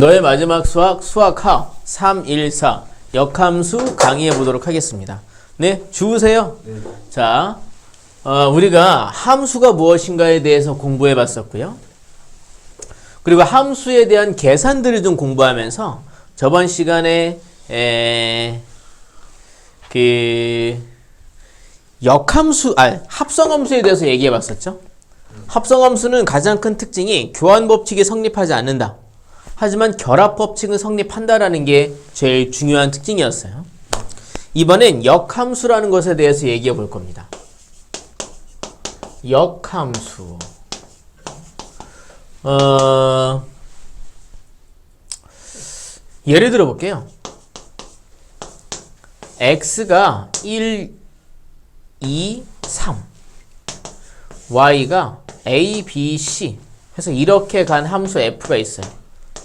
너의 마지막 수학 수학하 314 역함수 강의해 보도록 하겠습니다. 네, 주우세요. 네. 자, 우리가 함수가 무엇인가에 대해서 공부해 봤었고요. 그리고 함수에 대한 계산들을 좀 공부하면서 저번 시간에 합성함수에 대해서 얘기해 봤었죠. 합성함수는 가장 큰 특징이 교환법칙이 성립하지 않는다. 하지만 결합법칙은 성립한다라는 게 제일 중요한 특징이었어요. 이번엔 역함수라는 것에 대해서 얘기해 볼 겁니다. 역함수. 예를 들어 볼게요. x가 1, 2, 3 y가 a, b, c 해서 이렇게 간 함수 f가 있어요.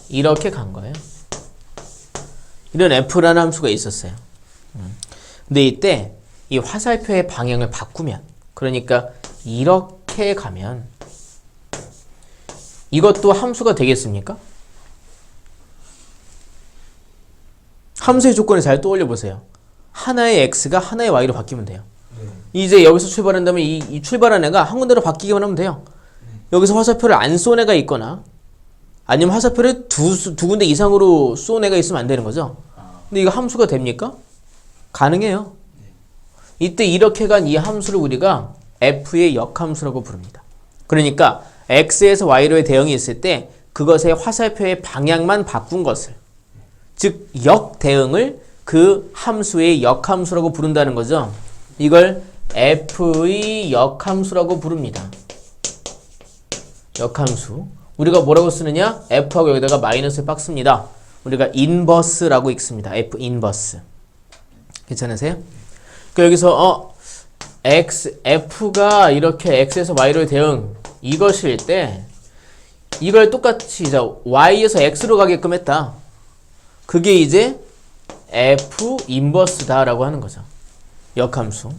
이렇게 간 거예요. 이런 f라는 함수가 있었어요. 근데 이때 이 화살표의 방향을 바꾸면, 그러니까 이렇게 가면 이것도 함수가 되겠습니까? 함수의 조건을 잘 떠올려 보세요. 하나의 x가 하나의 y로 바뀌면 돼요. 이제 여기서 출발한다면 이 출발한 애가 한 군데로 바뀌기만 하면 돼요. 여기서 화살표를 안 쏜 애가 있거나 아니면 화살표를 두 군데 이상으로 쏜 애가 있으면 안 되는 거죠. 근데 이거 함수가 됩니까? 가능해요. 이때 이렇게 간 이 함수를 우리가 f의 역함수라고 부릅니다. 그러니까 x에서 y로의 대응이 있을 때 그것의 화살표의 방향만 바꾼 것을, 즉 역대응을 그 함수의 역함수라고 부른다는 거죠. 이걸 f의 역함수라고 부릅니다. 역함수. 우리가 뭐라고 쓰느냐? f하고 여기다가 마이너스를 박습니다. 우리가 인버스라고 읽습니다. f 인버스. 괜찮으세요? 그러니까 여기서 f가 이렇게 x에서 y로의 대응 이것일 때 이걸 똑같이 y에서 x로 가게끔 했다. 그게 이제 f 인버스다라고 하는 거죠. 역함수.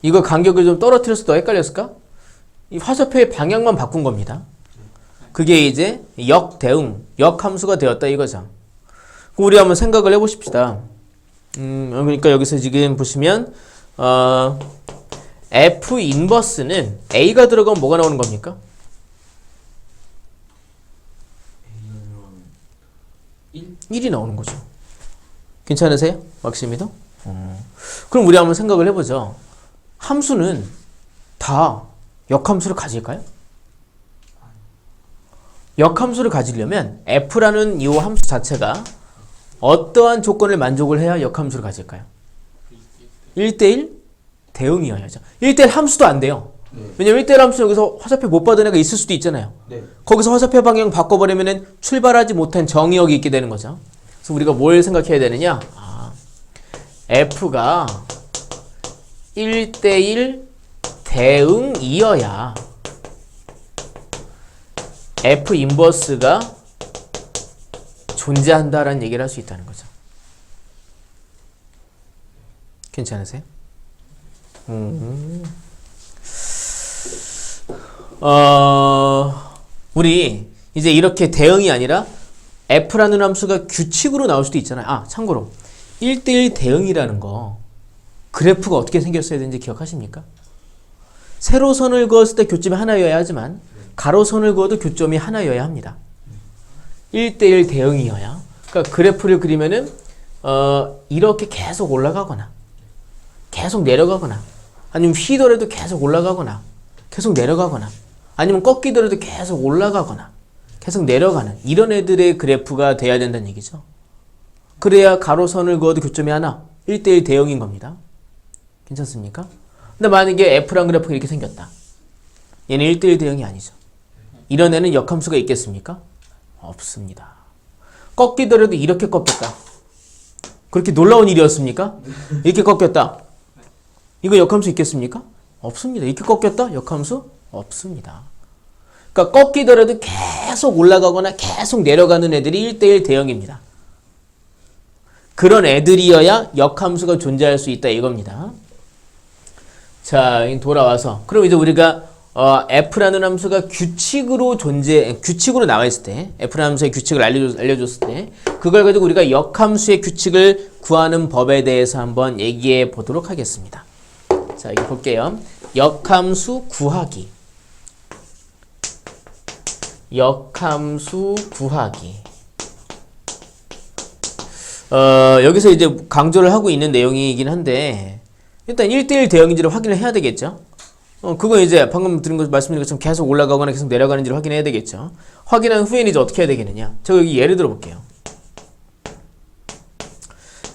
이거 간격을 좀 떨어뜨려서 더 헷갈렸을까? 이 화살표의 방향만 바꾼 겁니다. 그게 이제 역대응, 역함수가 되었다 이거죠. 우리 한번 생각을 해보십시다. 그러니까 여기서 지금 보시면 f 인버스는 a가 들어가면 뭐가 나오는 겁니까? 1이 나오는 거죠. 괜찮으세요? 막심이도? 그럼 우리 한번 생각을 해보죠. 함수는 다 역함수를 가질까요? 역함수를 가지려면 f라는 이 함수 자체가 어떠한 조건을 만족을 해야 역함수를 가질까요? 1대1 대응이어야죠. 1대1 함수도 안 돼요. 왜냐면 1대1 함수 여기서 화살표 못 받은 애가 있을 수도 있잖아요. 거기서 화살표 방향 바꿔버리면 출발하지 못한 정의역이 있게 되는 거죠. 그래서 우리가 뭘 생각해야 되느냐? f가 1대1 대응이어야 f 인버스가 존재한다라는 얘기를 할 수 있다는 거죠. 괜찮으세요? 우리 이제 이렇게 대응이 아니라 f라는 함수가 규칙으로 나올 수도 있잖아요. 참고로 1대1 대응이라는 거 그래프가 어떻게 생겼어야 되는지 기억하십니까? 세로선을 그었을 때 교점이 하나여야 하지만 가로선을 그어도 교점이 하나여야 합니다. 1대1 대응이어야. 그러니까 그래프를 그리면은 이렇게 계속 올라가거나 계속 내려가거나 아니면 휘더라도 계속 올라가거나 계속 내려가거나 아니면 꺾이더라도 계속 올라가거나 계속 내려가는 이런 애들의 그래프가 돼야 된다는 얘기죠. 그래야 가로선을 그어도 교점이 하나 1대1 대응인 겁니다. 괜찮습니까? 근데 만약에 f란 그래프가 이렇게 생겼다. 얘는 1대1 대응이 아니죠. 이런 애는 역함수가 있겠습니까? 없습니다. 꺾이더라도 이렇게 꺾였다. 그렇게 놀라운 일이었습니까? 이렇게 꺾였다. 이거 역함수 있겠습니까? 없습니다. 이렇게 꺾였다? 역함수? 없습니다. 그러니까 꺾이더라도 계속 올라가거나 계속 내려가는 애들이 1대1 대응입니다. 그런 애들이어야 역함수가 존재할 수 있다 이겁니다. 자, 돌아와서 그럼 이제 우리가 f라는 함수가 규칙으로 나와 있을 때, f라는 함수의 규칙을 알려줬을 때, 그걸 가지고 우리가 역함수의 규칙을 구하는 법에 대해서 한번 얘기해 보도록 하겠습니다. 자, 여기 볼게요. 역함수 구하기. 역함수 구하기. 여기서 이제 강조를 하고 있는 내용이긴 한데, 일단 1대1 대응인지를 확인을 해야 되겠죠. 그거 이제 방금 들은 거 말씀드린 것처럼 계속 올라가거나 계속 내려가는지를 확인해야 되겠죠. 확인한 후에는 이제 어떻게 해야 되겠느냐. 제가 여기 예를 들어 볼게요.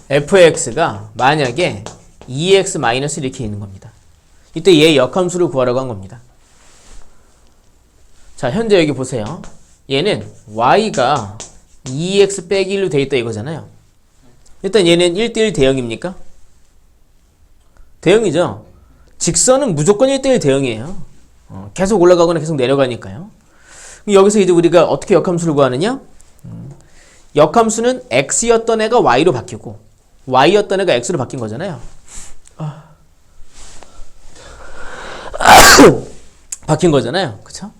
fx가 만약에 2x- 이렇게 있는 겁니다. 이때 얘 역함수를 구하라고 한 겁니다. 자, 현재 여기 보세요. 얘는 y가 2x 빼기 1로 돼 있다 이거잖아요. 일단 얘는 1대1 대응입니까? 대응이죠. 직선은 무조건 1대1 대응이에요. 계속 올라가거나 계속 내려가니까요. 여기서 이제 우리가 어떻게 역함수를 구하느냐? 역함수는 x였던 애가 y로 바뀌고 y였던 애가 x로 바뀐 거잖아요. 바뀐 거잖아요. 그쵸?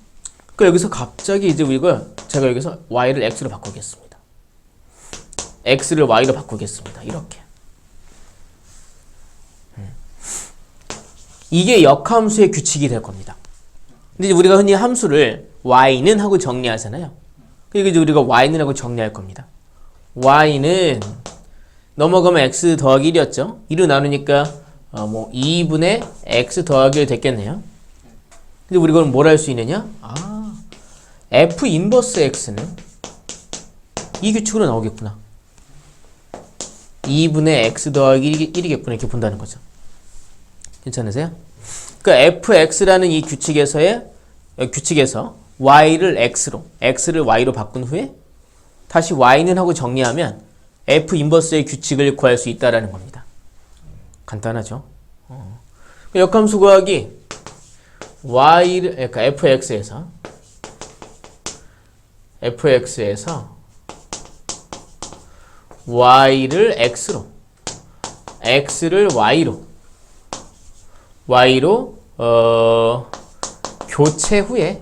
그러니까 여기서 갑자기 이제 제가 여기서 y를 x로 바꾸겠습니다. x를 y로 바꾸겠습니다. 이렇게. 이게 역함수의 규칙이 될 겁니다. 근데 이제 우리가 흔히 함수를 y는 하고 정리하잖아요. 그리고 이제 우리가 y는 하고 정리할 겁니다. y는 넘어가면 x 더하기 1이었죠. 1로 나누니까 2분의 x 더하기 1 됐겠네요. 근데 우리가 뭘 할 수 있느냐? f 인버스 x는 이 규칙으로 나오겠구나. 2분의 x 더하기 1이겠구나. 이렇게 본다는 거죠. 괜찮으세요? 그러니까 fx라는 이 규칙에서 y를 x를 y로 바꾼 후에 다시 y는 하고 정리하면 f 인버스의 규칙을 구할 수 있다라는 겁니다. 간단하죠? 역함수 구하기 그러니까 fx에서 y를 x를 y로 교체 후에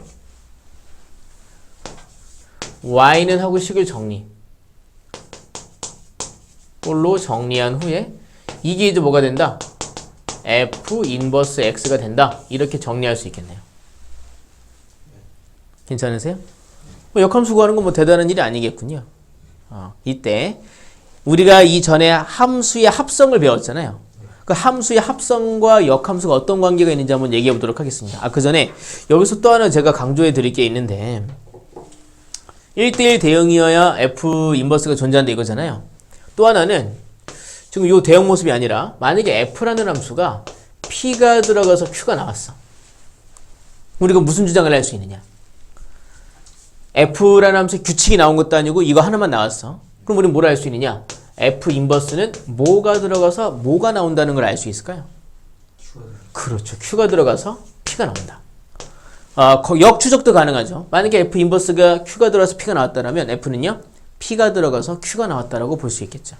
y는 하고 식을 꼴로 정리한 후에 이게 이제 뭐가 된다? f 인버스 x가 된다. 이렇게 정리할 수 있겠네요. 괜찮으세요? 역함수 구하는 건 대단한 일이 아니겠군요. 이때 우리가 이전에 함수의 합성을 배웠잖아요. 그 함수의 합성과 역함수가 어떤 관계가 있는지 한번 얘기해 보도록 하겠습니다. 그 전에 여기서 또 하나 제가 강조해 드릴 게 있는데 1대1 대응이어야 f 인버스가 존재한다 이거잖아요. 또 하나는 지금 이 대응 모습이 아니라 만약에 f라는 함수가 p가 들어가서 q가 나왔어. 우리가 무슨 주장을 할 수 있느냐? f라는 함수의 규칙이 나온 것도 아니고 이거 하나만 나왔어. 그럼 우리는 뭘 할 수 있느냐? f 인버스는 뭐가 들어가서 뭐가 나온다는 걸 알 수 있을까요? 그렇죠. q가 들어가서 p가 나온다. 역추적도 가능하죠. 만약에 f 인버스가 q가 들어가서 p가 나왔다면 f는요 p가 들어가서 q가 나왔다라고 볼 수 있겠죠.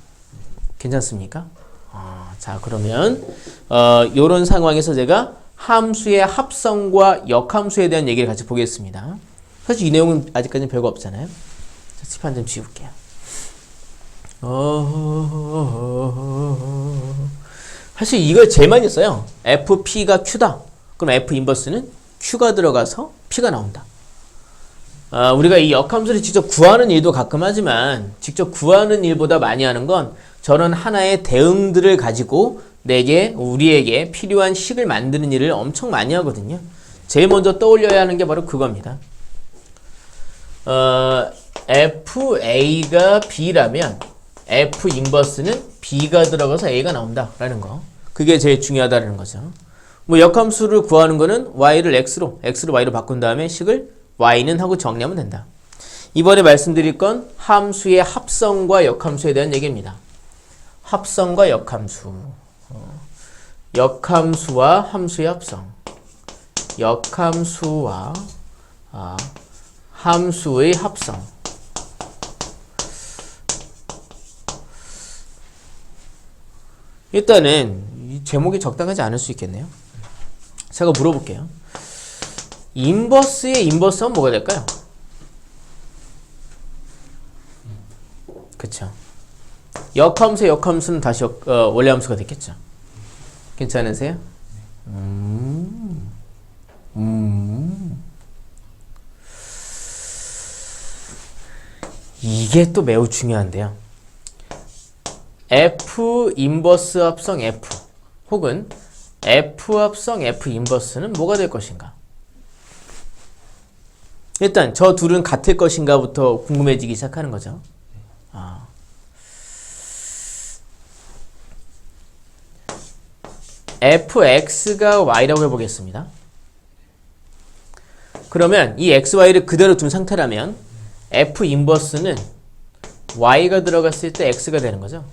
괜찮습니까? 자, 그러면 요런 상황에서 제가 함수의 합성과 역함수에 대한 얘기를 같이 보겠습니다. 사실 이 내용은 아직까지는 별거 없잖아요. 자, 칠판 좀 지울게요. 사실 이걸 제일 많이 써요. fp가 q다. 그럼 f 인버스는 q가 들어가서 p가 나온다. 우리가 이 역함수를 직접 구하는 일도 가끔 하지만 직접 구하는 일보다 많이 하는 건 저런 하나의 대응들을 가지고 우리에게 필요한 식을 만드는 일을 엄청 많이 하거든요. 제일 먼저 떠올려야 하는 게 바로 그겁니다. fa가 b라면 f 인버스는 b가 들어가서 a가 나온다 라는 거. 그게 제일 중요하다는 거죠. 역함수를 구하는 거는 y를 x로 y로 바꾼 다음에 식을 y는 하고 정리하면 된다. 이번에 말씀드릴 건 함수의 합성과 역함수에 대한 얘기입니다. 합성과 역함수. 역함수와 함수의 합성. 역함수와 함수의 합성. 일단은 이 제목이 적당하지 않을 수 있겠네요. 제가 물어볼게요. 인버스의 인버스는 뭐가 될까요? 그쵸. 역함수의 역함수는 다시 원래 함수가 됐겠죠. 괜찮으세요? 이게 또 매우 중요한데요. F 인버스 합성 F 혹은 F 합성 F 인버스는 뭐가 될 것인가? 일단 저 둘은 같을 것인가부터 궁금해지기 시작하는 거죠. fx가 y라고 해보겠습니다. 그러면 이 xy를 그대로 둔 상태라면 f 인버스는 y가 들어갔을 때 x가 되는 거죠.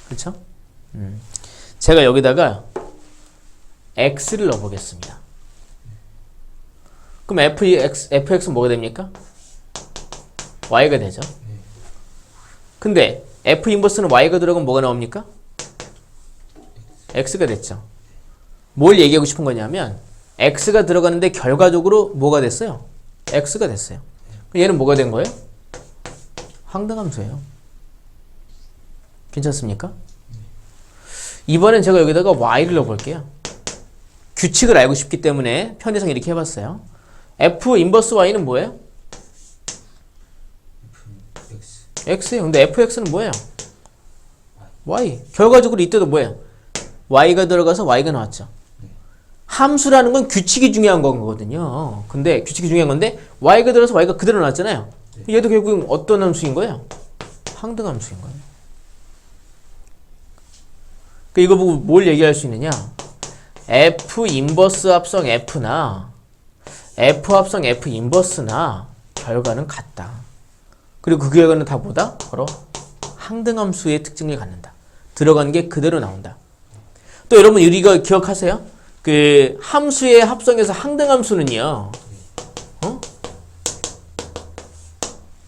그렇죠? 제가 여기다가 x를 넣어보겠습니다. 그럼 fx는 뭐가 됩니까? y가 되죠. 근데 f 인버스는 y가 들어가면 뭐가 나옵니까? x가 됐죠. 뭘 얘기하고 싶은 거냐면 x가 들어가는데 결과적으로 뭐가 됐어요? x가 됐어요. 얘는 뭐가 된 거예요? 항등함수예요. 괜찮습니까? 이번엔 제가 여기다가 y를 넣어볼게요. 규칙을 알고 싶기 때문에 편의상 이렇게 해봤어요. f 인버스 y는 뭐예요? x예요. 근데 fx는 뭐예요? y. 결과적으로 이때도 뭐예요? y가 들어가서 y가 나왔죠. 함수라는 건 규칙이 중요한 거거든요. 근데 규칙이 중요한 건데 y가 들어가서 y가 그대로 나왔잖아요. 얘도 결국 어떤 함수인 거예요? 항등함수인 거예요. 그러니까 이거 보고 뭘 얘기할 수 있느냐? f 인버스 합성 f나 f 합성 f 인버스나 결과는 같다. 그리고 그 결과는 다 뭐다? 바로 항등함수의 특징을 갖는다. 들어간 게 그대로 나온다. 또 여러분 이거 기억하세요? 그 함수의 합성에서 항등함수는요.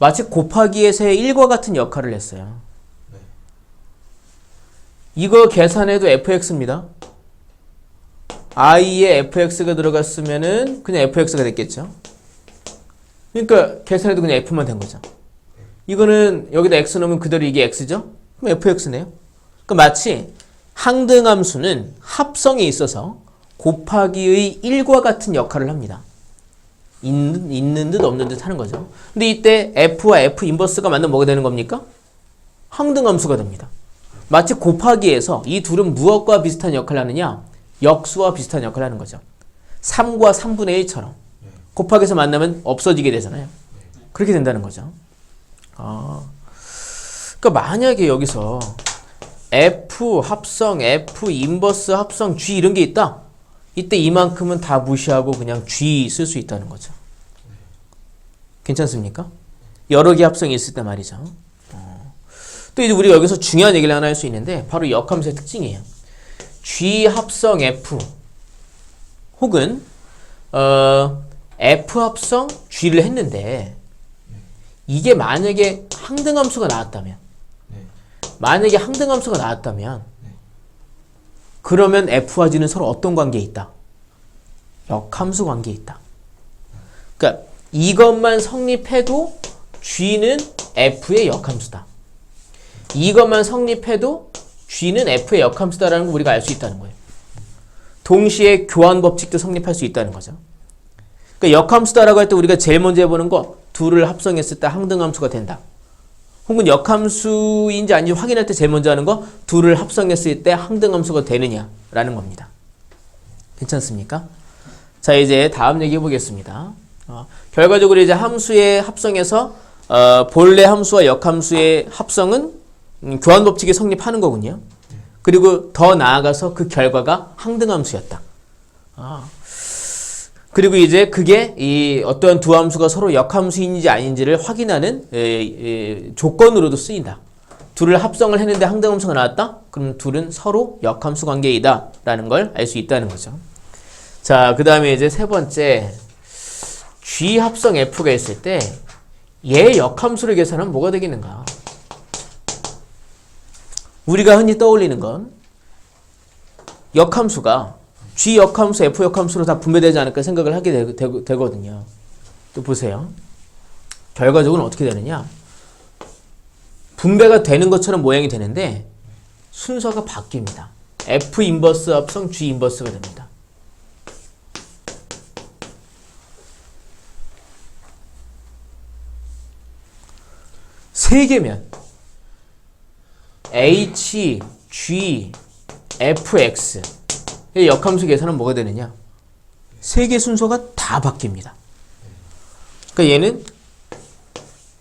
마치 곱하기에서의 1과 같은 역할을 했어요. 이거 계산해도 fx입니다. i에 fx가 들어갔으면은 그냥 fx가 됐겠죠. 그러니까 계산해도 그냥 f만 된 거죠. 이거는 여기다 x 넣으면 그대로 이게 x죠? 그럼 fx네요. 그러니까 마치 항등함수는 합성에 있어서 곱하기의 1과 같은 역할을 합니다. 있는 듯 없는 듯 하는 거죠. 근데 이때 f와 f 인버스가 만나면 뭐가 되는 겁니까? 항등함수가 됩니다. 마치 곱하기에서 이 둘은 무엇과 비슷한 역할을 하느냐? 역수와 비슷한 역할을 하는 거죠. 3과 3분의 1처럼 곱하기에서 만나면 없어지게 되잖아요. 그렇게 된다는 거죠. 그러니까 만약에 여기서 F 합성 F 인버스 합성 G 이런 게 있다. 이때 이만큼은 다 무시하고 그냥 G 쓸 수 있다는 거죠. 괜찮습니까? 여러 개 합성이 있을 때 말이죠. 또 이제 우리가 여기서 중요한 얘기를 하나 할 수 있는데 바로 역함수의 특징이에요. G 합성 F 혹은 F 합성 G를 했는데 이게 만약에 항등함수가 나왔다면 그러면 F와 G는 서로 어떤 관계에 있다? 역함수 관계에 있다. 그러니까 이것만 성립해도 G는 F의 역함수다. 이것만 성립해도 G는 F의 역함수다라는 걸 우리가 알 수 있다는 거예요. 동시에 교환 법칙도 성립할 수 있다는 거죠. 그러니까 역함수다라고 할 때 우리가 제일 먼저 해보는 거 둘을 합성했을 때 항등함수가 된다. 혹은 역함수인지 아닌지 확인할 때 제일 먼저 하는 거 둘을 합성했을 때 항등함수가 되느냐라는 겁니다. 괜찮습니까? 자, 이제 다음 얘기 해보겠습니다. 결과적으로 이제 함수의 합성에서 본래 함수와 역함수의 합성은 교환 법칙이 성립하는 거군요. 그리고 더 나아가서 그 결과가 항등함수였다. 그리고 이제 그게 이 어떠한 두 함수가 서로 역함수인지 아닌지를 확인하는 조건으로도 쓰인다. 둘을 합성을 했는데 항등함수가 나왔다? 그럼 둘은 서로 역함수 관계이다 라는 걸 알 수 있다는 거죠. 자, 그 다음에 이제 세 번째 G 합성 F가 있을 때 얘 역함수를 계산하면 뭐가 되겠는가? 우리가 흔히 떠올리는 건 역함수가 G 역함수, F 역함수로 다 분배되지 않을까 생각을 하게 되거든요. 또 보세요. 결과적으로 어떻게 되느냐. 분배가 되는 것처럼 모양이 되는데 순서가 바뀝니다. F 인버스 합성 G 인버스가 됩니다. 세 개면 H, G, Fx 의 역함수 계산은 뭐가 되느냐? 세 개 순서가 다 바뀝니다. 그러니까 얘는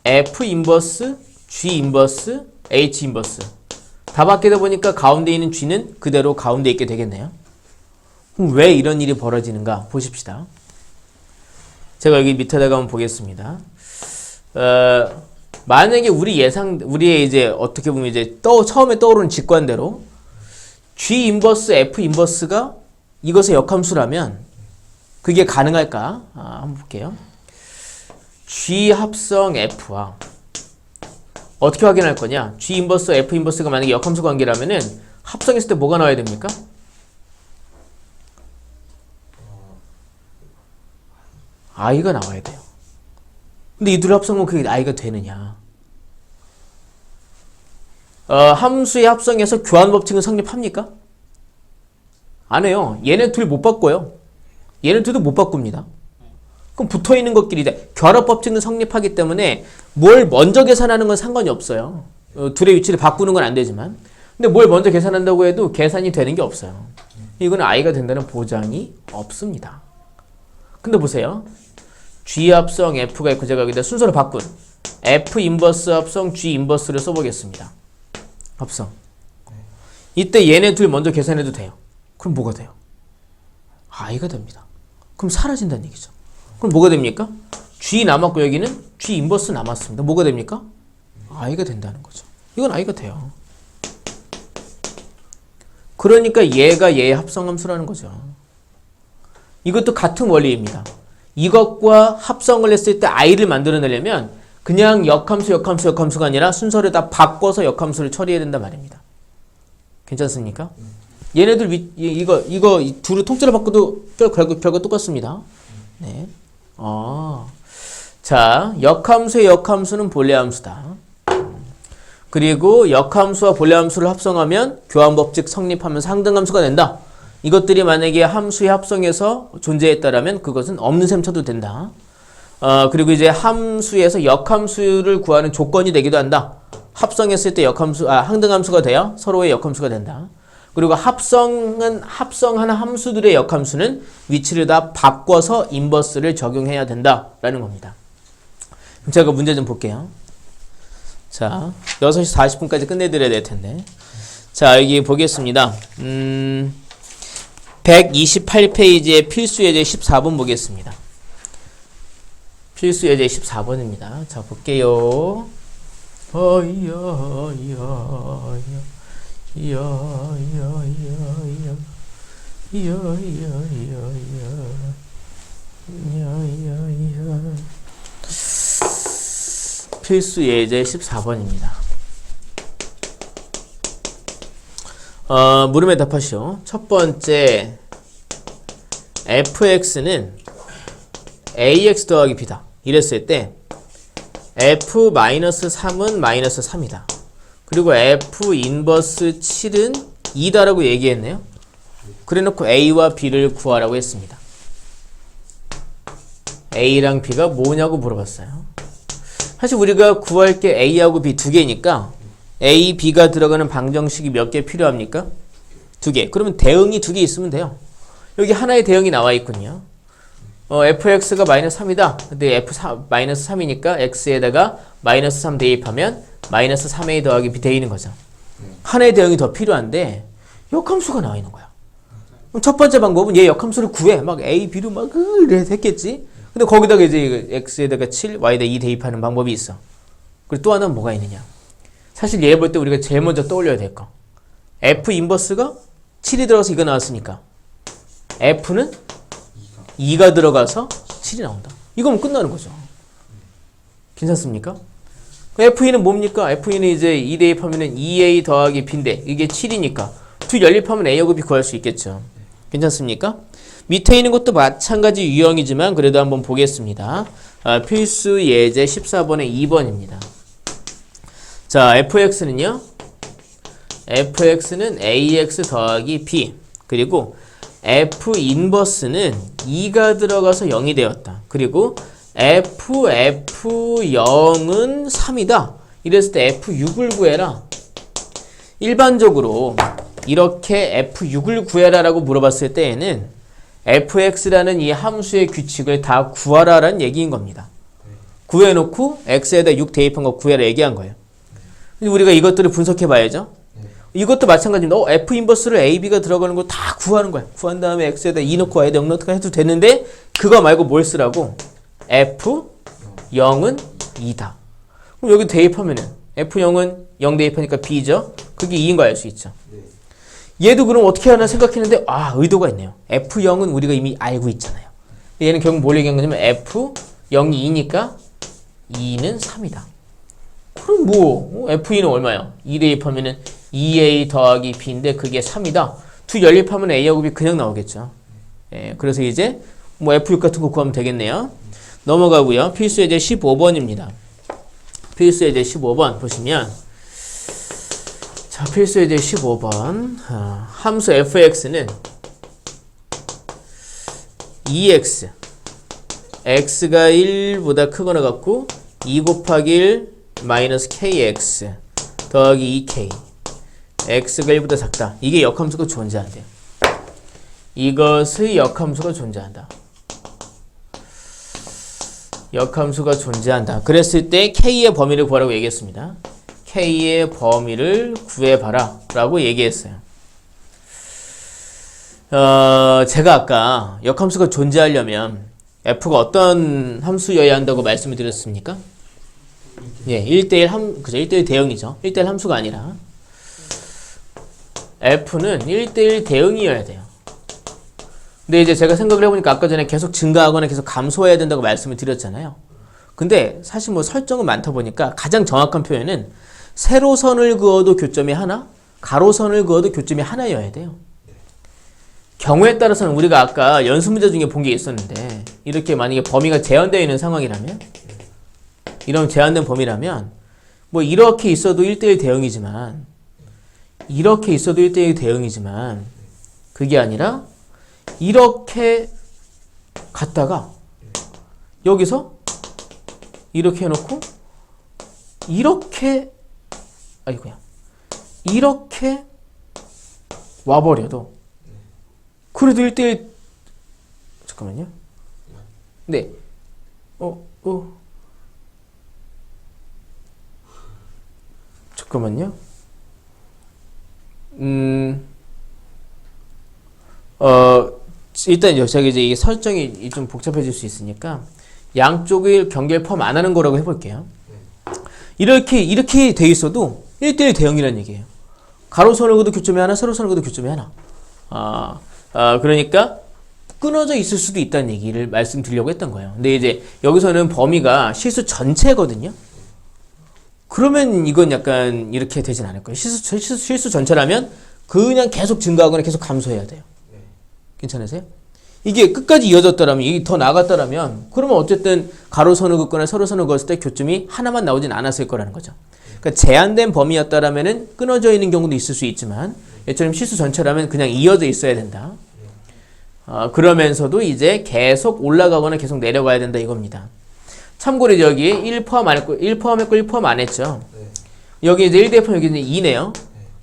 F 인버스, G 인버스, H 인버스 다 바뀌다 보니까 가운데 있는 G는 그대로 가운데 있게 되겠네요. 그럼 왜 이런 일이 벌어지는가 보십시다. 제가 여기 밑에다가 한번 보겠습니다. 만약에 우리의 이제 어떻게 보면 이제 처음에 떠오르는 직관대로 G 인버스 F 인버스가 이것의 역함수라면 그게 가능할까? 한번 볼게요. G 합성 F와 어떻게 확인할 거냐? G 인버스 F 인버스가 만약에 역함수 관계라면은 합성했을 때 뭐가 나와야 됩니까? I가 나와야 돼요. 근데 이 둘이 합성하면 그게 I가 되느냐? 함수의 합성에서 교환 법칙은 성립합니까? 안 해요. 얘네 둘 못 바꿔요. 얘네 둘도 못 바꿉니다. 그럼 붙어있는 것끼리 결합 법칙은 성립하기 때문에 뭘 먼저 계산하는 건 상관이 없어요. 둘의 위치를 바꾸는 건 안 되지만. 근데 뭘 먼저 계산한다고 해도 계산이 되는 게 없어요. 이거는 I가 된다는 보장이 없습니다. 근데 보세요. G 합성 F가 있고 제가 여기다 순서를 바꾼 F 인버스 합성 G 인버스를 써보겠습니다. 합성. 이때 얘네 둘 먼저 계산해도 돼요. 그럼 뭐가 돼요? I가 됩니다. 그럼 사라진다는 얘기죠. 그럼 뭐가 됩니까? G 남았고 여기는 G 인버스 남았습니다. 뭐가 됩니까? I가 된다는 거죠. 이건 I가 돼요. 그러니까 얘가 얘의 합성함수라는 거죠. 이것도 같은 원리입니다. 이것과 합성을 했을 때 I를 만들어내려면 그냥 역함수가 아니라 순서를 다 바꿔서 역함수를 처리해야 된단 말입니다. 괜찮습니까? 얘네들 이거 둘을 통째로 바꿔도 결과 똑같습니다. 네. 자, 역함수의 역함수는 본래함수다. 그리고 역함수와 본래함수를 합성하면 교환법칙 성립하면서 항등함수가 된다. 이것들이 만약에 함수의 합성에서 존재했다라면 그것은 없는 셈 쳐도 된다. 그리고 이제 함수에서 역함수를 구하는 조건이 되기도 한다. 합성했을 때 항등함수가 돼야 서로의 역함수가 된다. 그리고 합성한 함수들의 역함수는 위치를 다 바꿔서 인버스를 적용해야 된다라는 겁니다. 그럼 제가 문제 좀 볼게요. 자, 6시 40분까지 끝내드려야 될 텐데. 자, 여기 보겠습니다. 128페이지의 필수 예제 14번 보겠습니다. 필수 예제 14번입니다. 자, 볼게요. 필수 예제 14번입니다. 물음에 답하시오. 첫 번째, fx는 ax 더하기 b다. 이랬을 때 f-3은 마이너스 3이다. 그리고 f 인버스 7은 2다라고 얘기했네요. 그래놓고 a와 b를 구하라고 했습니다. a랑 b가 뭐냐고 물어봤어요. 사실 우리가 구할 게 a하고 b 두 개니까 a, b가 들어가는 방정식이 몇 개 필요합니까? 두 개. 그러면 대응이 두 개 있으면 돼요. 여기 하나의 대응이 나와 있군요. fx가 마이너스 3이다. 근데 마이너스 3이니까 x에다가 마이너스 3 대입하면 마이너스 3a 더하기 b 되는 거죠. 하나의 대응이 더 필요한데 역함수가 나와 있는 거야. 그럼 첫 번째 방법은 얘 역함수를 구해. 막 a, b로 막 이래 했겠지. 근데 거기다가 이제 x에다가 7, y에다 2 대입하는 방법이 있어. 그리고 또 하나는 뭐가 있느냐. 사실 얘 볼 때 우리가 제일 먼저 떠올려야 될 거. f 인버스가 7이 들어가서 이거 나왔으니까 f는 2가 들어가서 7이 나온다. 이거면 끝나는 거죠. 괜찮습니까? FE는 뭡니까? FE는 이제 2 대입하면은 2A 더하기 B인데 이게 7이니까 둘 연립하면 A하고 B 구할 수 있겠죠. 괜찮습니까? 밑에 있는 것도 마찬가지 유형이지만 그래도 한번 보겠습니다. 필수 예제 14번의 2번입니다. 자, fx는요. fx는 ax 더하기 b 그리고 f 인버스는 2가 들어가서 0이 되었다. 그리고 f0은 3이다. 이랬을 때 f6을 구해라. 일반적으로 이렇게 f6을 구해라 라고 물어봤을 때에는 fx라는 이 함수의 규칙을 다 구하라라는 얘기인 겁니다. 구해놓고 x에다 6 대입한 거 구해라 얘기한 거예요. 근데 우리가 이것들을 분석해 봐야죠. 이것도 마찬가지입니다. f 인버스를 a, b가 들어가는 거 다 구하는 거야. 구한 다음에 x에다 2 넣고 y에다 0 넣고 해도 되는데 그거 말고 뭘 쓰라고? f0은 2다. 그럼 여기 대입하면은 f0은 0 대입하니까 b죠. 그게 2인 거 알 수 있죠. 얘도 그럼 어떻게 하나 생각했는데 의도가 있네요. f0은 우리가 이미 알고 있잖아요. 얘는 결국 뭘 얘기한 거냐면 f0이 2니까 2는 3이다. 그럼 뭐 f2는 얼마야? 2 대입하면은 2a 더하기 b인데 그게 3이다. 두 연립하면 a하고 b 그냥 나오겠죠. 예, 그래서 이제 뭐 f6 같은 거 구하면 되겠네요. 넘어가고요. 필수 예제 15번입니다. 필수 예제 15번 보시면 자, 필수 예제 15번 함수 fx는 2x x가 1보다 크거나 같고 2 곱하기 1 마이너스 kx 더하기 2k x가 1보다 작다. 이게 역함수가 존재한대요. 이것의 역함수가 존재한다. 역함수가 존재한다. 그랬을 때 k의 범위를 구하라고 얘기했습니다. k의 범위를 구해봐라 라고 얘기했어요. 제가 아까 역함수가 존재하려면 f가 어떤 함수여야 한다고 말씀을 드렸습니까? 예, 1대1 그죠? 1대1 대응이죠. 1대1 함수가 아니라 f는 1대1 대응이어야 돼요. 근데 이제 제가 생각을 해보니까 아까 전에 계속 증가하거나 계속 감소해야 된다고 말씀을 드렸잖아요. 근데 사실 뭐 설정은 많다 보니까 가장 정확한 표현은 세로선을 그어도 교점이 하나, 가로선을 그어도 교점이 하나여야 돼요. 경우에 따라서는 우리가 아까 연습 문제 중에 본 게 있었는데 이렇게 만약에 범위가 제한되어 있는 상황이라면 이런 제한된 범위라면 뭐 이렇게 있어도 1대1 대응이지만 이렇게 있어도 1대1 대응이지만 그게 아니라 이렇게 갔다가 여기서 이렇게 해놓고 이렇게 이렇게 와버려도 그래도 1대1 잠깐만요. 네. 잠깐만요. 일단 제가 이제 이 설정이 좀 복잡해질 수 있으니까 양쪽을 경계를 포함 안 하는 거라고 해볼게요. 이렇게 돼 있어도 1대1 대응이라는 얘기예요. 가로선을 그어도 교점이 하나, 세로선을 그어도 교점이 하나. 그러니까 끊어져 있을 수도 있다는 얘기를 말씀드리려고 했던 거예요. 근데 이제 여기서는 범위가 실수 전체거든요. 그러면 이건 약간 이렇게 되진 않을 거예요. 실수 전체라면 그냥 계속 증가하거나 계속 감소해야 돼요. 괜찮으세요? 이게 끝까지 이어졌더라면, 이게 더 나갔더라면, 그러면 어쨌든 가로선을 긋거나 세로선을 그었을 때 교점이 하나만 나오진 않았을 거라는 거죠. 그러니까 제한된 범위였다라면은 끊어져 있는 경우도 있을 수 있지만, 얘처럼 실수 전체라면 그냥 이어져 있어야 된다. 그러면서도 이제 계속 올라가거나 계속 내려가야 된다 이겁니다. 참고로 여기 1 포함 안 했고, 1 포함했고, 1 포함 안 했죠. 여기 이제 1 대입하면 여기 이제 2네요.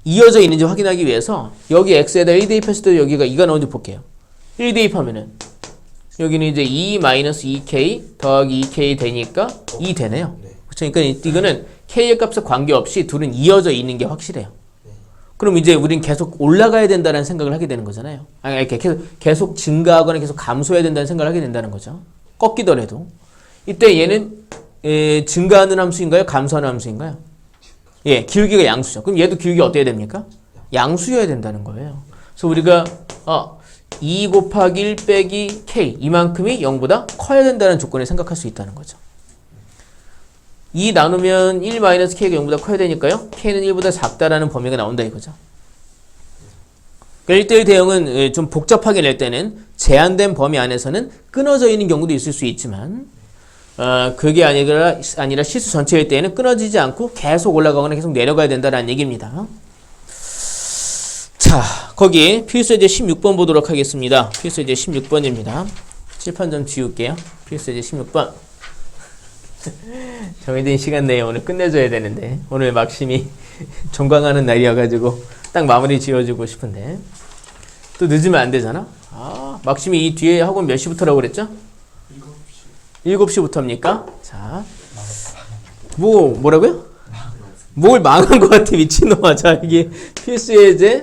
이어져 있는지 확인하기 위해서 여기 x에다 1 대입했을 때 여기가 2가 나오는지 볼게요. 1 대입하면은 여기는 이제 2-2k 더하기 2k 되니까 2 되네요. 그렇죠? 그러니까 이거는 k의 값에 관계없이 둘은 이어져 있는 게 확실해요. 그럼 이제 우린 계속 올라가야 된다는 생각을 하게 되는 거잖아요. 아니, 이렇게 계속 증가하거나 계속 감소해야 된다는 생각을 하게 된다는 거죠. 꺾이더라도. 이때 얘는 증가하는 함수인가요? 감소하는 함수인가요? 예, 기울기가 양수죠. 그럼 얘도 기울기 어때야 됩니까? 양수여야 된다는 거예요. 그래서 우리가 2 곱하기 1 빼기 k 이만큼이 0보다 커야 된다는 조건을 생각할 수 있다는 거죠. 2 나누면 1 마이너스 k가 0보다 커야 되니까요. k는 1보다 작다라는 범위가 나온다 이거죠. 그러니까 1대1 대응은 좀 복잡하게 낼 때는 제한된 범위 안에서는 끊어져 있는 경우도 있을 수 있지만 그게 아니라 실수 전체일 때에는 끊어지지 않고 계속 올라가거나 계속 내려가야 된다는 얘기입니다. 자, 거기 필수예제 16번 보도록 하겠습니다. 필수예제 16번입니다. 칠판 좀 지울게요. 필수예제 16번. 정해진 시간 내에 오늘 끝내줘야 되는데 오늘 막심이 종강하는 날이어가지고 딱 마무리 지어주고 싶은데 또 늦으면 안 되잖아. 막심이 이 뒤에 학원 몇 시부터라고 그랬죠? 7시부터입니까? 자, 뭐라고요? 뭘 망한 것 같아 미친놈아. 자, 이게 필수예제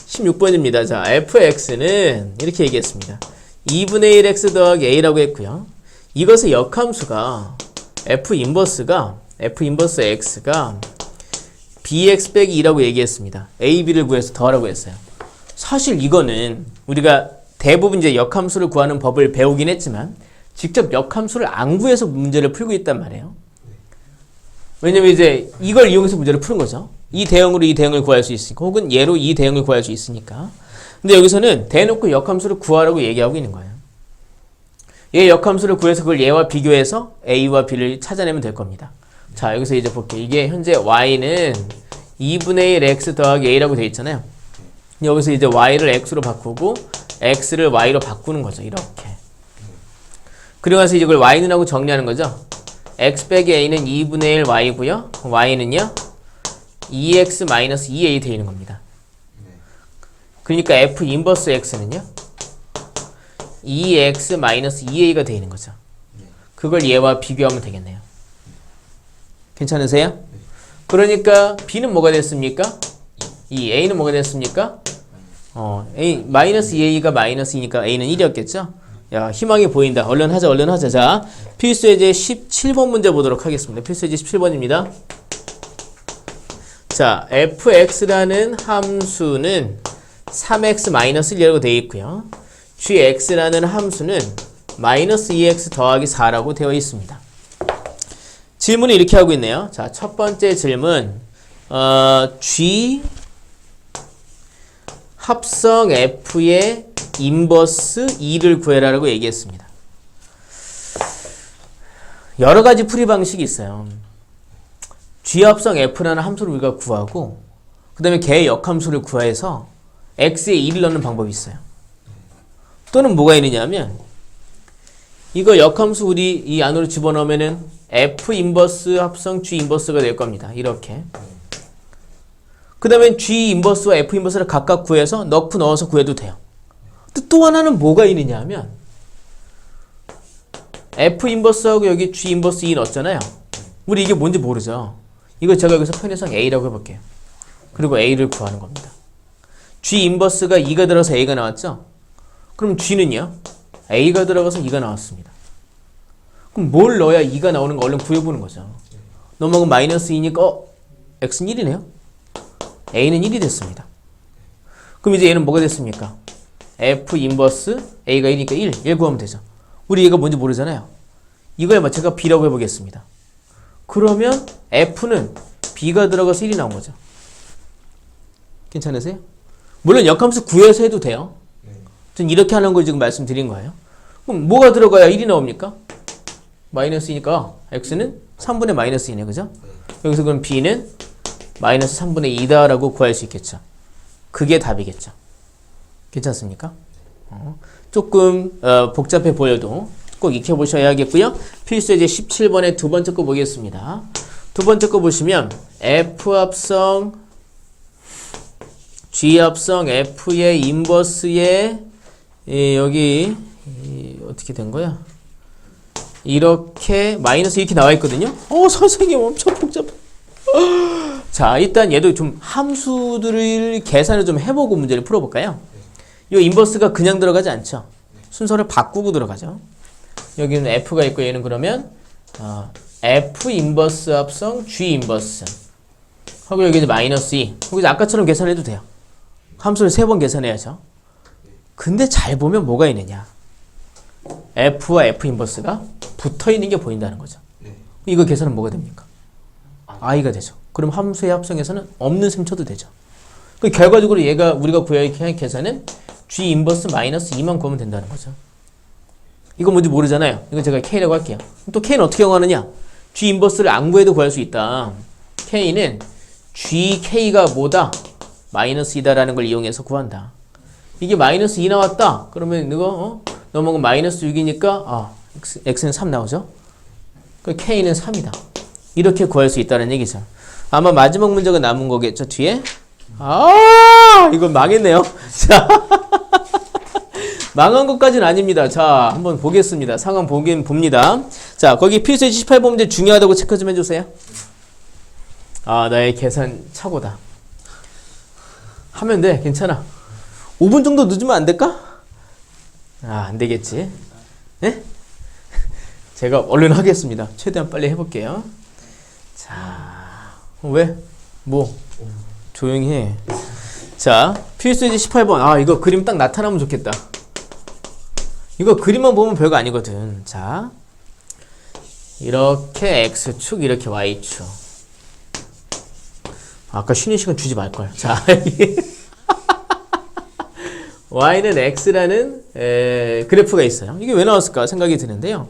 16번입니다. 자, fx는 이렇게 얘기했습니다. 2분의 1x 더하기 a라고 했고요. 이것의 역함수가 f 인버스가 x가 bx 빼기 2라고 얘기했습니다. a, b를 구해서 더하라고 했어요. 사실 이거는 우리가 대부분 이제 역함수를 구하는 법을 배우긴 했지만 직접 역함수를 안 구해서 문제를 풀고 있단 말이에요. 왜냐면 이제 이걸 이용해서 문제를 푸는 거죠. 이 대형으로 이 대형을 구할 수 있으니까 혹은 얘로 이 대형을 구할 수 있으니까. 근데 여기서는 대놓고 역함수를 구하라고 얘기하고 있는 거예요. 얘 역함수를 구해서 그걸 얘와 비교해서 a와 b를 찾아내면 될 겁니다. 자, 여기서 이제 볼게요. 이게 현재 y는 2분의 1 x 더하기 a라고 되어 있잖아요. 여기서 이제 y를 x로 바꾸고 x를 y로 바꾸는 거죠. 이렇게. 그리고 나서 이걸 y는 하고 정리하는 거죠. x 빼기 a는 2분의 1 y고요. y는요. 2x 마이너스 2a 되어 있는 겁니다. 그러니까 f 인버스 x는요. 2x 마이너스 2a가 되어 있는 거죠. 그걸 얘와 비교하면 되겠네요. 괜찮으세요? 그러니까 b는 뭐가 됐습니까? 이 a는 뭐가 됐습니까? a 마이너스 2a가 마이너스 2니까 a는 1이었겠죠? 야, 희망이 보인다. 얼른 하자. 자, 필수예제 17번 문제 보도록 하겠습니다. 필수예제 17번입니다. 자, fx라는 함수는 3x-1이라고 되어 있고요. gx라는 함수는 마이너스 2x 더하기 4라고 되어 있습니다. 질문을 이렇게 하고 있네요. 자, 첫 번째 질문. g 합성 f의 인버스 2를 구해라라고 얘기했습니다. 여러 가지 풀이 방식이 있어요. g 합성 f라는 함수를 우리가 구하고 그 다음에 걔의 역함수를 구해서 x에 1을 넣는 방법이 있어요. 또는 뭐가 있느냐 하면 이거 역함수 우리 이 안으로 집어넣으면은 f 인버스 합성 g 인버스가 될 겁니다. 이렇게. 그 다음에 g 인버스와 f 인버스를 각각 구해서 넣고 넣어서 구해도 돼요. 또 하나는 뭐가 있느냐 하면 f 인버스하고 여기 g 인버스 2 넣었잖아요. 우리 이게 뭔지 모르죠. 이거 제가 여기서 편의상 a라고 해볼게요. 그리고 a를 구하는 겁니다. g 인버스가 2가 들어가서 a가 나왔죠? 그럼 g는요? a가 들어가서 2가 나왔습니다. 그럼 뭘 넣어야 2가 나오는 거 얼른 구해보는 거죠. 넘어가면 마이너스 2니까 x는 1이네요. a는 1이 됐습니다. 그럼 이제 얘는 뭐가 됐습니까? f 인버스 a가 1이니까 1 구하면 되죠. 우리 얘가 뭔지 모르잖아요. 이거에 제가 b라고 해보겠습니다. 그러면 f는 b가 들어가서 1이 나온 거죠. 괜찮으세요? 물론 역함수 구해서 해도 돼요. 전 이렇게 하는 걸 지금 말씀드린 거예요. 그럼 뭐가 들어가야 1이 나옵니까? 마이너스이니까 x는 3분의 마이너스 2네. 그죠? 여기서 그럼 b는 마이너스 3분의 2다라고 구할 수 있겠죠. 그게 답이겠죠. 괜찮습니까? 조금 복잡해 보여도 꼭 익혀보셔야겠고요. 필수예제 17번의 두 번째 거 보겠습니다. 두 번째 거 보시면 f 합성 g 합성 f의 인버스에 여기 어떻게 된 거야? 이렇게 마이너스 이렇게 나와 있거든요. 선생님 엄청 복잡해. 자, 일단 얘도 좀 함수들을 계산을 좀 해보고 문제를 풀어볼까요? 이 인버스가 그냥 들어가지 않죠. 순서를 바꾸고 들어가죠. 여기는 f가 있고 얘는 그러면 f 인버스 합성 g 인버스 하고 여기 이제 마이너스 2. 여기서 아까처럼 계산해도 돼요. 함수를 3번 계산해야죠. 근데 잘 보면 뭐가 있느냐? f와 f 인버스가 붙어 있는 게 보인다는 거죠. 이거 계산은 뭐가 됩니까? i가 되죠. 그럼 함수의 합성에서는 없는 셈 쳐도 되죠. 그 결과적으로 얘가 우리가 구해야 할 계산은 G 인버스 마이너스 2만 구하면 된다는 거죠. 이거 뭔지 모르잖아요. 이거 제가 K라고 할게요. 또 K는 어떻게 구하느냐? G 인버스를 안 구해도 구할 수 있다. K는 GK가 뭐다? 마이너스 2다라는 걸 이용해서 구한다. 이게 마이너스 2 나왔다. 그러면 이거 넘어가면 마이너스 6이니까 X는 3 나오죠? 그 K는 3이다. 이렇게 구할 수 있다는 얘기죠. 아마 마지막 문제가 남은 거겠죠, 뒤에? 이건 망했네요. 자, 망한 것까지는 아닙니다. 자, 한번 보겠습니다. 상황 봅니다. 자, 거기 필수예제 18번 문제 중요하다고 체크 좀 해주세요. 나의 계산 착오다. 하면 돼. 괜찮아. 5분 정도 늦으면 안 될까? 안 되겠지. 네? 제가 얼른 하겠습니다. 최대한 빨리 해볼게요. 자, 왜? 뭐? 조용히 해. 자, 필수예제 18번. 이거 그림 딱 나타나면 좋겠다. 이거 그림만 보면 별거 아니거든. 자, 이렇게 X축, 이렇게 Y축. 아까 쉬는 시간 주지 말걸. 자, Y는 X라는 그래프가 있어요. 이게 왜 나왔을까 생각이 드는데요.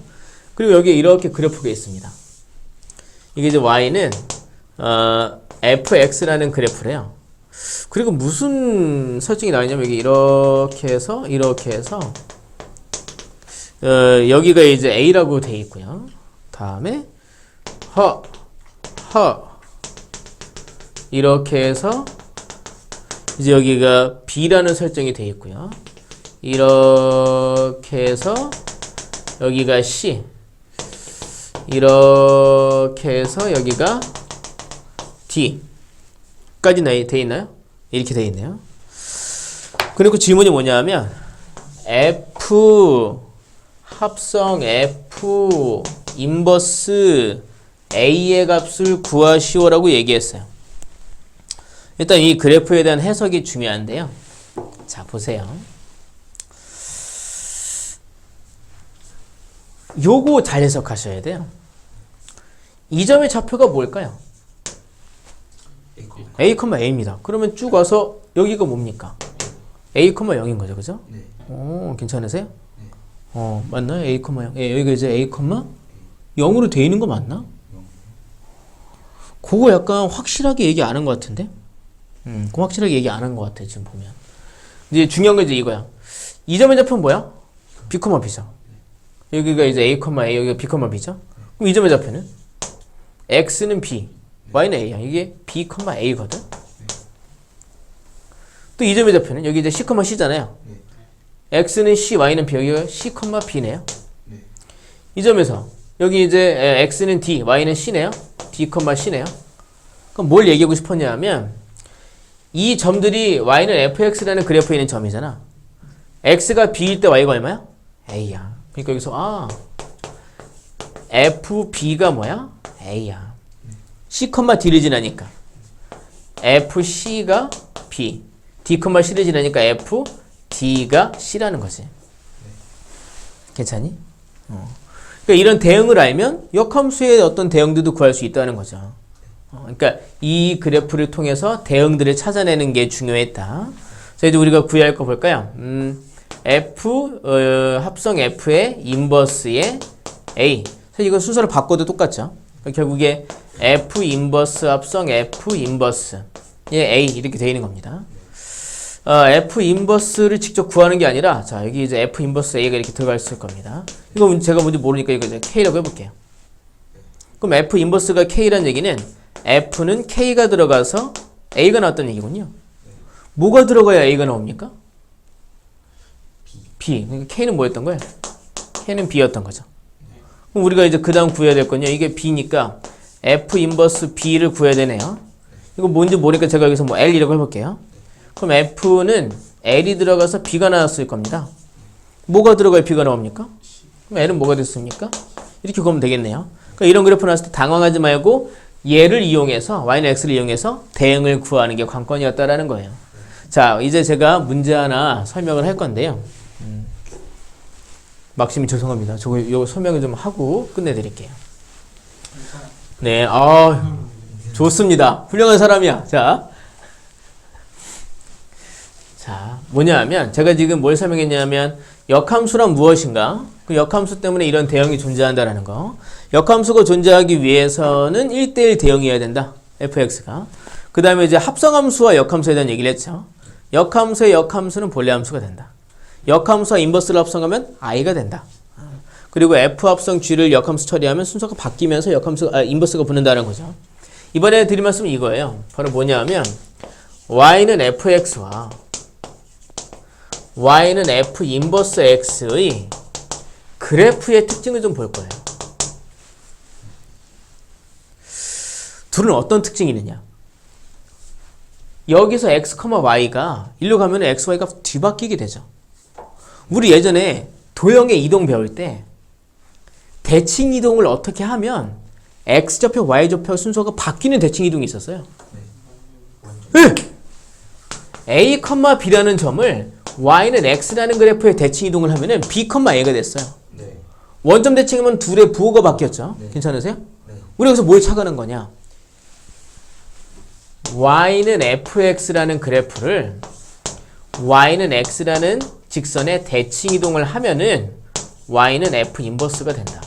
그리고 여기에 이렇게 그래프가 있습니다. 이게 이제 Y는 fx라는 그래프래요. 그리고 무슨 설정이 나오냐면 여기 이렇게 해서 여기가 이제 A라고 돼 있고요. 다음에 이렇게 해서 이제 여기가 B라는 설정이 돼 있고요. 이렇게 해서 여기가 C, 이렇게 해서 여기가 D까지 돼 있나요? 이렇게 돼 있네요. 그리고 질문이 뭐냐면 F 합성 F 인버스 A의 값을 구하시오라고 얘기했어요. 일단 이 그래프에 대한 해석이 중요한데요. 자, 보세요. 요거 잘 해석하셔야 돼요. 이 점의 좌표가 뭘까요? A, A입니다. 그러면 쭉 와서 여기가 뭡니까? A, 0인 거죠. 그죠? 네. 괜찮으세요? 네. 맞나요? A, 0. 예, 여기가 이제 A, 0으로 돼 있는 거 맞나? 그거 약간 확실하게 얘기 안 한 것 같은데? 그거 확실하게 얘기 안 한 것 같아, 지금 보면. 이제 중요한 건 이제 이거야. 이 점의 좌표는 뭐야? B, B죠. 여기가 이제 A, 여기가 B, B죠? 그럼 이 점의 좌표는? X는 B, Y는 A야. 이게 B, A거든? 또 이 점의 좌표는? 여기 이제 C, C잖아요. X는 C, Y는 B, 여기가 C, B네요. 이 점에서 여기 이제 X는 D, Y는 C네요. D, C네요. 그럼 뭘 얘기하고 싶었냐면 이 점들이 Y는 fx라는 그래프에 있는 점이잖아. X가 B일 때 Y가 얼마야? A야. 그러니까 여기서 FB가 뭐야? A야. C, D를 지나니까 FC가 B, D, C를 지나니까 FD가 C라는 거지. 괜찮니? 그러니까 이런 대응을 알면 역함수의 어떤 대응들도 구할 수 있다는 거죠. 그러니까 이 그래프를 통해서 대응들을 찾아내는 게 중요했다. 자, 이제 우리가 구해야 할 거 볼까요? F 합성 F의 인버스의 A. 사실 이거 순서를 바꿔도 똑같죠. 그러니까 결국에 F 인버스 합성 F 인버스 A 이렇게 되어 있는 겁니다. F 인버스를 직접 구하는 게 아니라 자, 여기 이제 F 인버스 A가 이렇게 들어가 있을 겁니다. 이거 제가 뭔지 모르니까 이거 이제 K라고 해볼게요. 그럼 F 인버스가 K라는 얘기는 F는 K가 들어가서 A가 나왔다는 얘기군요. 뭐가 들어가야 A가 나옵니까? B. 그러니까 K는 뭐였던 거예요? K는 B였던 거죠. 그럼 우리가 이제 그 다음 구해야 될 건요. 이게 B니까 F 인버스 B를 구해야 되네요. 이거 뭔지 모르니까 제가 여기서 뭐 L이라고 해볼게요. 그럼 F는 L이 들어가서 B가 나왔을 겁니다. 뭐가 들어가야 B가 나옵니까? 그럼 L은 뭐가 됐습니까? 이렇게 보면 되겠네요. 그러니까 이런 그래프 나왔을 때 당황하지 말고 얘를 이용해서 Y는 X를 이용해서 대응을 구하는 게 관건이었다라는 거예요. 자, 이제 제가 문제 하나 설명을 할 건데요. 막심이 죄송합니다. 요 설명을 좀 하고 끝내드릴게요. 네, 좋습니다. 훌륭한 사람이야. 자, 뭐냐 하면 제가 지금 뭘 설명했냐면 역함수란 무엇인가? 그 역함수 때문에 이런 대형이 존재한다라는 거. 역함수가 존재하기 위해서는 1대1 대형이어야 된다. fx가. 그 다음에 이제 합성함수와 역함수에 대한 얘기를 했죠. 역함수의 역함수는 본래 함수가 된다. 역함수와 인버스를 합성하면 i가 된다. 그리고 f 합성 g를 역함수 처리하면 순서가 바뀌면서 인버스가 붙는다는 거죠. 이번에 드릴 말씀은 이거예요. 바로 뭐냐 하면 y는 fx와 y는 f 인버스 x의 그래프의 특징을 좀 볼 거예요. 둘은 어떤 특징이 있느냐? 여기서 x, y가 일로 가면 x, y가 뒤바뀌게 되죠. 우리 예전에 도형의 이동 배울 때 대칭 이동을 어떻게 하면 x좌표, y좌표 순서가 바뀌는 대칭 이동이 있었어요. 네. a, b라는 점을 y는 x라는 그래프의 대칭 이동을 하면은 b, a가 됐어요. 네. 원점 대칭이면 둘의 부호가 바뀌었죠. 네. 괜찮으세요? 네. 우리 여기서 뭘 착안한 거냐? y는 fx라는 그래프를 y는 x라는 직선의 대칭 이동을 하면은 y는 f 인버스가 된다.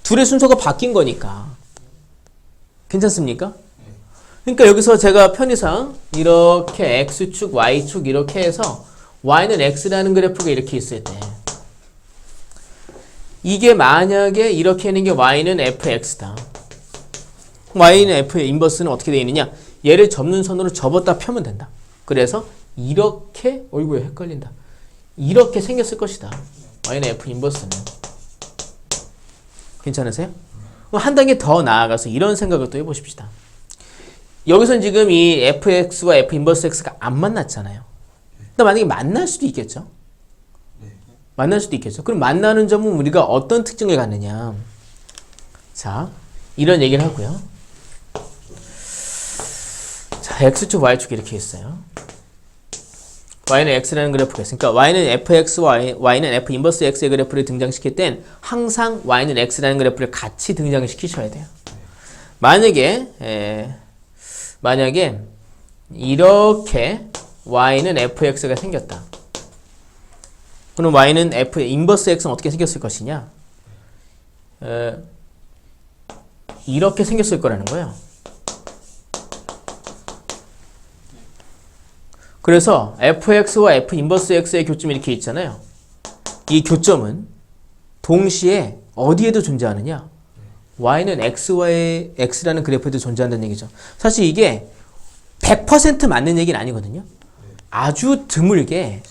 둘의 순서가 바뀐 거니까. 괜찮습니까? 그러니까 여기서 제가 편의상 이렇게 x축, y축 이렇게 해서 y는 x라는 그래프가 이렇게 있을 때 이게 만약에 이렇게 있는 게 y는 fx다. y는 f의 인버스는 어떻게 되어 있느냐? 얘를 접는 선으로 접었다 펴면 된다. 그래서 이렇게 어이구야 헷갈린다. 이렇게 생겼을 것이다. y는 f 인버스는. 괜찮으세요? 한 단계 더 나아가서 이런 생각을 또 해보십시다. 여기선 지금 이 fx와 f 인버스 x가 안 만났잖아요. 근데 만약에 만날 수도 있겠죠? 만날 수도 있겠죠. 그럼 만나는 점은 우리가 어떤 특징을 갖느냐? 자, 이런 얘기를 하고요. 자, x축, y축 이렇게 있어요. y는 x라는 그래프가 있으니까 y는 fx와 y는 f 인버스 x의 그래프를 등장시킬 땐 항상 y는 x라는 그래프를 같이 등장시키셔야 돼요. 만약에 이렇게 y는 fx가 생겼다. 그럼 y는 f 인버스 x는 어떻게 생겼을 것이냐? 이렇게 생겼을 거라는 거예요. 그래서 fx와 f 인버스 x의 교점이 이렇게 있잖아요. 이 교점은 동시에 어디에도 존재하느냐? y는 x와의 x라는 그래프에도 존재한다는 얘기죠. 사실 이게 100% 맞는 얘기는 아니거든요. 아주 드물게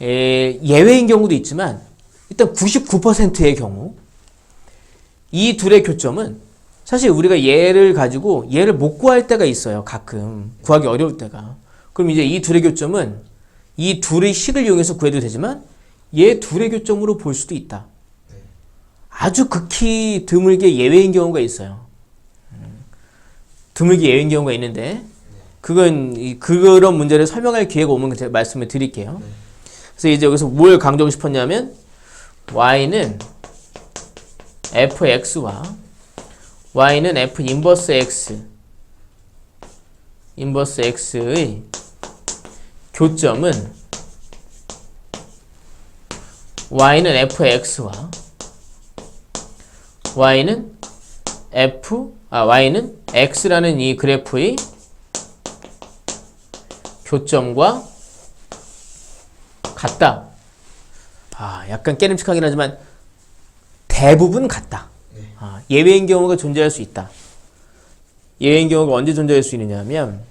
예외인 경우도 있지만 일단 99%의 경우 이 둘의 교점은 사실 우리가 얘를 가지고 얘를 못 구할 때가 있어요. 가끔 구하기 어려울 때가. 그럼 이제 이 둘의 교점은 이 둘의 식을 이용해서 구해도 되지만 얘 둘의 교점으로 볼 수도 있다. 아주 극히 드물게 예외인 경우가 있어요. 드물게 예외인 경우가 있는데 그런 문제를 설명할 기회가 오면 제가 말씀을 드릴게요. 그래서 이제 여기서 뭘 강조하고 싶었냐면 y는 fx와 y는 f 인버스 x의 교점은 y는 fx와 y는 x라는 이 그래프의 교점과 같다. 약간 깨름칙하긴 하지만 대부분 같다. 예외인 경우가 존재할 수 있다. 예외인 경우가 언제 존재할 수 있느냐 하면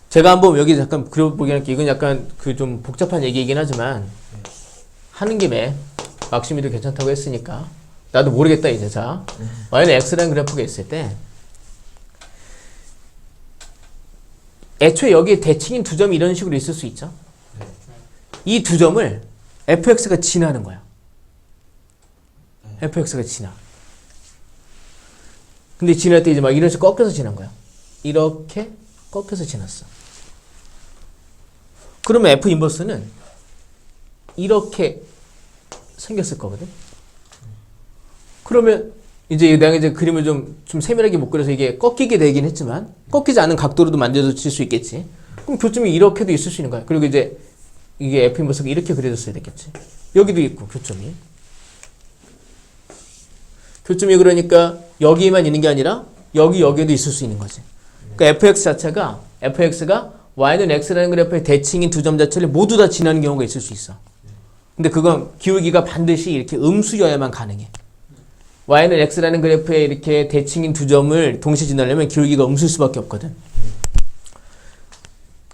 제가 한번 여기 잠깐 그려보긴 할게요. 이건 약간 그 좀 복잡한 얘기이긴 하지만 하는 김에 막심이도 괜찮다고 했으니까 나도 모르겠다 이제. 자, y는 x라는 그래프가 있을 때 애초에 여기에 대칭인 두 점이 이런 식으로 있을 수 있죠. 이 두 점을 fx가 지나는 거야. fx가 지나. 근데 지날 때 이제 막 이런 식으로 꺾여서 지난 거야. 이렇게 꺾여서 지났어. 그러면 f 인버스는 이렇게 생겼을 거거든. 그러면 이제 내가 이제 그림을 좀 세밀하게 못 그려서 이게 꺾이게 되긴 했지만 꺾이지 않은 각도로도 만들어질 수 있겠지. 그럼 교점이 이렇게도 있을 수 있는 거야. 그리고 이제 이게 F 인버스가 이렇게 그려졌어야 되겠지. 여기도 있고 교점이. 교점이 그러니까 여기에만 있는 게 아니라 여기에도 있을 수 있는 거지. 그러니까 fx 자체가 fx가 y는 x라는 그래프의 대칭인 두 점 자체를 모두 다 지나는 경우가 있을 수 있어. 근데 그건 기울기가 반드시 이렇게 음수여야만 가능해. y는 x라는 그래프에 이렇게 대칭인 두 점을 동시에 지나려면 기울기가 음수일 수밖에 없거든.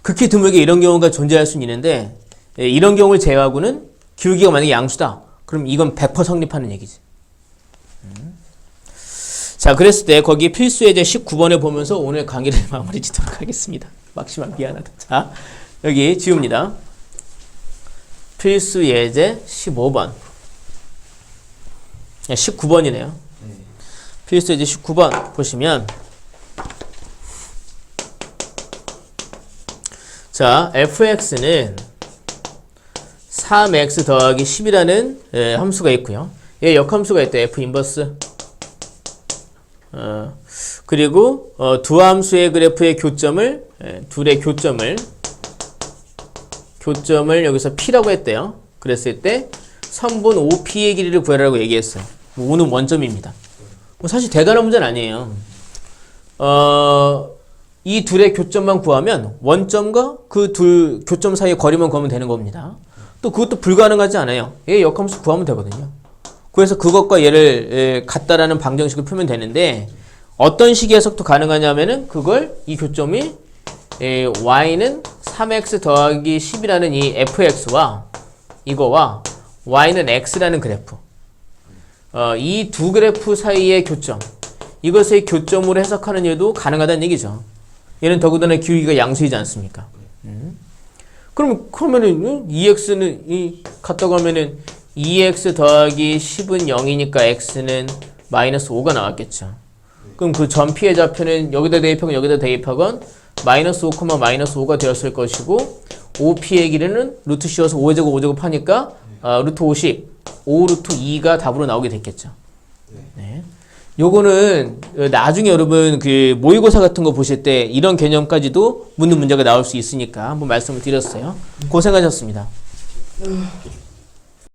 극히 드물게 이런 경우가 존재할 수는 있는데 이런 경우를 제외하고는 기울기가 만약에 양수다. 그럼 이건 100% 성립하는 얘기지. 자, 그랬을 때 거기 필수 예제 19번에 보면서 오늘 강의를 마무리 짓도록 하겠습니다. 막심한 미안하다. 자, 여기 지웁니다. 필수 예제 15번. 19번이네요. 필수 예제 19번 보시면 자, fx는 3x 더하기 10이라는 함수가 있고요. 얘 역함수가 있다. f 인버스. 그리고 두 함수의 그래프의 교점을 둘의 교점을 여기서 p라고 했대요. 그랬을 때 선분 OP의 길이를 구하라고 얘기했어요. O는 원점입니다. 사실 대단한 문제는 아니에요. 이 둘의 교점만 구하면 원점과 그 둘 교점 사이의 거리만 구하면 되는 겁니다. 또 그것도 불가능하지 않아요. 얘 역함수 구하면 되거든요. 그래서 그것과 얘를 같다라는 방정식을 풀면 되는데 어떤 식의 해석도 가능하냐면은 그걸 이 교점이 y는 3x 더하기 10이라는 이 fx와 이거와 y는 x라는 그래프 이 두 그래프 사이의 교점 이것의 교점으로 해석하는 예도 가능하다는 얘기죠. 얘는 더군다나 기울기가 양수이지 않습니까? 그러면은 2x는 같다고 하면은 2x 더하기 10은 0이니까 x는 마이너스 5가 나왔겠죠. 그럼 그 점 P의 좌표는 여기다 대입하건 여기다 대입하건 마이너스 5, 마이너스 5가 되었을 것이고 5P의 길이는 루트 씌워서 5제곱 5제곱 하니까 루트 50, 5 루트 2가 답으로 나오게 됐겠죠. 네. 요거는 나중에 여러분 그 모의고사 같은 거 보실 때 이런 개념까지도 묻는 문제가 나올 수 있으니까 한번 말씀을 드렸어요. 고생하셨습니다.